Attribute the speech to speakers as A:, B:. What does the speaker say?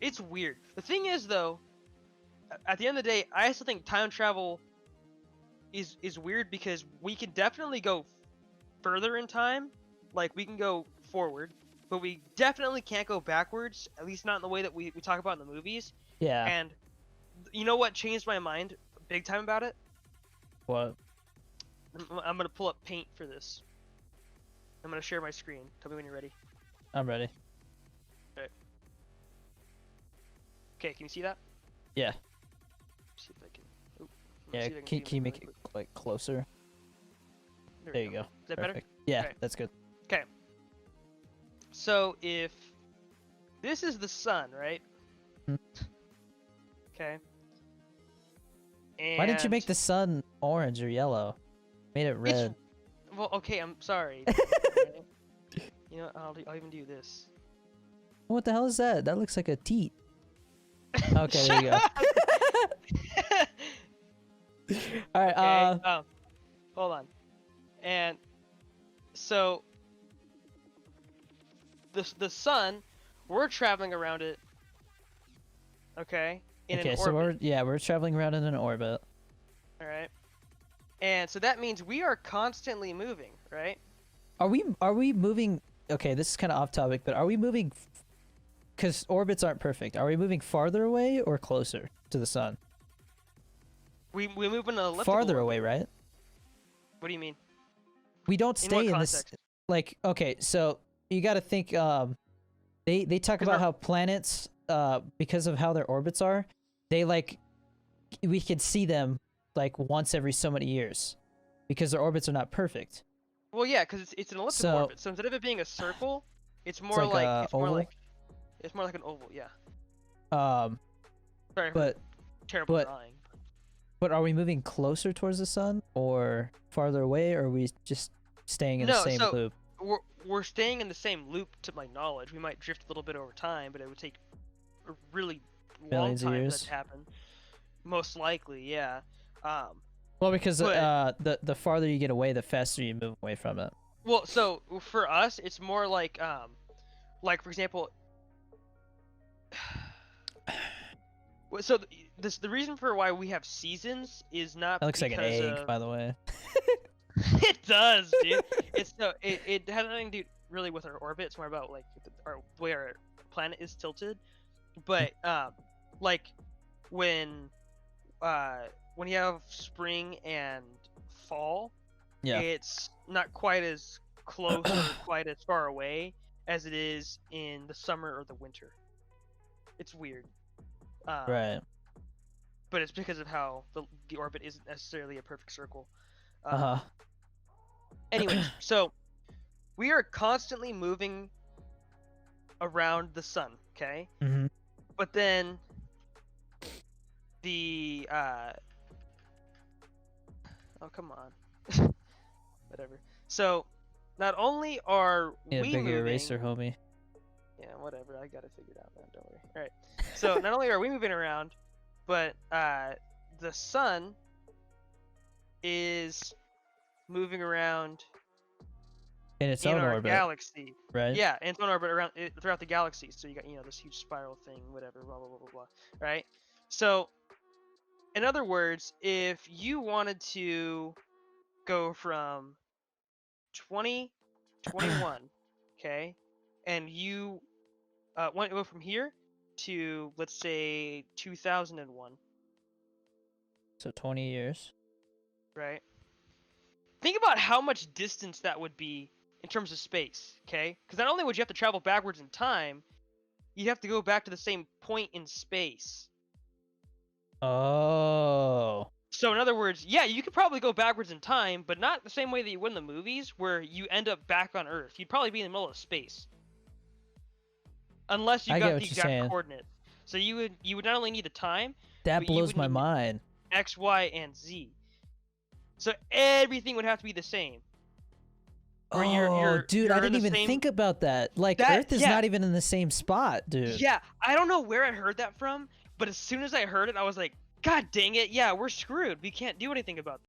A: It's weird. The thing is, though, at the end of the day, I also think time travel is weird because we can definitely go further in time, like we can go forward, but we definitely can't go backwards. At least not in the way that we talk about in the movies.
B: Yeah.
A: And you know what changed my mind big time about it?
B: What?
A: I'm gonna pull up Paint for this. I'm gonna share my screen. Tell me when you're ready.
B: I'm ready.
A: Okay, can you see that?
B: Yeah.
A: See if I can. Oop,
B: Yeah.
A: see if I
B: Can
A: zoom
B: you
A: in
B: make
A: really
B: it
A: quick.
B: like closer?
A: There
B: There
A: we
B: you go.
A: Is that better?
B: Perfect. Yeah,
A: Okay.
B: that's good.
A: Okay. So if this is the sun, right?
B: Hmm.
A: Okay.
B: Why didn't you
A: And
B: make the sun orange or yellow? Made it red.
A: well, okay, I'm sorry. Alright. You know, I'll even do this.
B: What the hell is that? That looks like a teat. Okay, there you go. All right.
A: Okay. Hold on. And so the sun, we're traveling around it. Okay. In
B: Okay,
A: an
B: so
A: orbit.
B: we're traveling around in an orbit.
A: All right. And so that means we are constantly moving, right?
B: Are we moving? Okay, this is kind of off topic, but are we moving? Because orbits aren't perfect. Are we moving farther away or closer to the sun?
A: We move in an elliptical
B: Farther
A: orbit.
B: away, right?
A: What do you mean?
B: We don't
A: In what
B: stay in this.
A: context?
B: Like, okay, so you got to think. They talk
A: 'Cause
B: about
A: we're-
B: how planets, because of how their orbits are, they like we could see them like once every so many years, because their orbits are not perfect.
A: Well, yeah, because it's an elliptical
B: So-
A: orbit. So instead of it being a circle, it's more
B: like
A: like
B: a
A: it's more
B: oval?
A: like it's more like an oval. Yeah. Sorry,
B: But
A: terrible
B: but-
A: drawing.
B: but are we moving closer towards the sun or farther away, or are we just staying in the
A: No,
B: same
A: so-
B: loop?
A: We're staying in the same loop to my knowledge. We might drift a little bit over time, but it would take a really long
B: Millions of
A: time for that
B: years?
A: to happen. Most likely, yeah.
B: Well, because
A: but-
B: the farther you get away, the faster you move away from it.
A: Well, so for us, it's more like for example. So the reason for why we have seasons is not
B: That looks like an
A: because
B: egg,
A: of...
B: by the way.
A: It does, dude. It has nothing to do really with our orbit. It's more about like the way our planet is tilted. But like when you have spring and fall,
B: Yeah.
A: it's not quite as close or quite as far away as it is in the summer or the winter. It's weird.
B: Right.
A: But it's because of how the orbit isn't necessarily a perfect circle.
B: Uh-huh.
A: Anyways, so we are constantly moving around the sun, okay?
B: Mm-hmm.
A: But then the oh, come on. Whatever. So not only are
B: Yeah,
A: we
B: bigger
A: moving,
B: eraser, homie.
A: yeah, whatever. I got it figured out, man. Don't worry. All right. So not only are we moving around, but the sun is moving around
B: In its
A: in
B: own
A: our
B: orbit,
A: galaxy.
B: right?
A: Yeah, in its own orbit around throughout the galaxy. So you got this huge spiral thing, whatever, blah blah blah blah blah. Right. So, in other words, if you wanted to go from 2021, okay, and you want to go from here to, let's say, 2001,
B: So 20 years.
A: right? Think about how much distance that would be in terms of space, okay? Because not only would you have to travel backwards in time, you'd have to go back to the same point in space.
B: Oh.
A: So in other words, yeah, you could probably go backwards in time, but not the same way that you would in the movies, where you end up back on Earth. You'd probably be in the middle of space, unless you
B: I get
A: got
B: what
A: the
B: you're
A: exact
B: saying.
A: coordinates. So you would not only need the time,
B: That
A: But you
B: blows
A: would
B: my
A: need-
B: mind.
A: X, Y, and Z. So everything would have to be the same. Where
B: Oh, dude, I
A: you're in
B: didn't
A: the
B: even
A: same-
B: think about that. Like,
A: That-
B: Earth is
A: yeah.
B: not even in the same spot, dude.
A: Yeah, I don't know where I heard that from, but as soon as I heard it, I was like, God dang it, yeah, we're screwed. We can't do anything about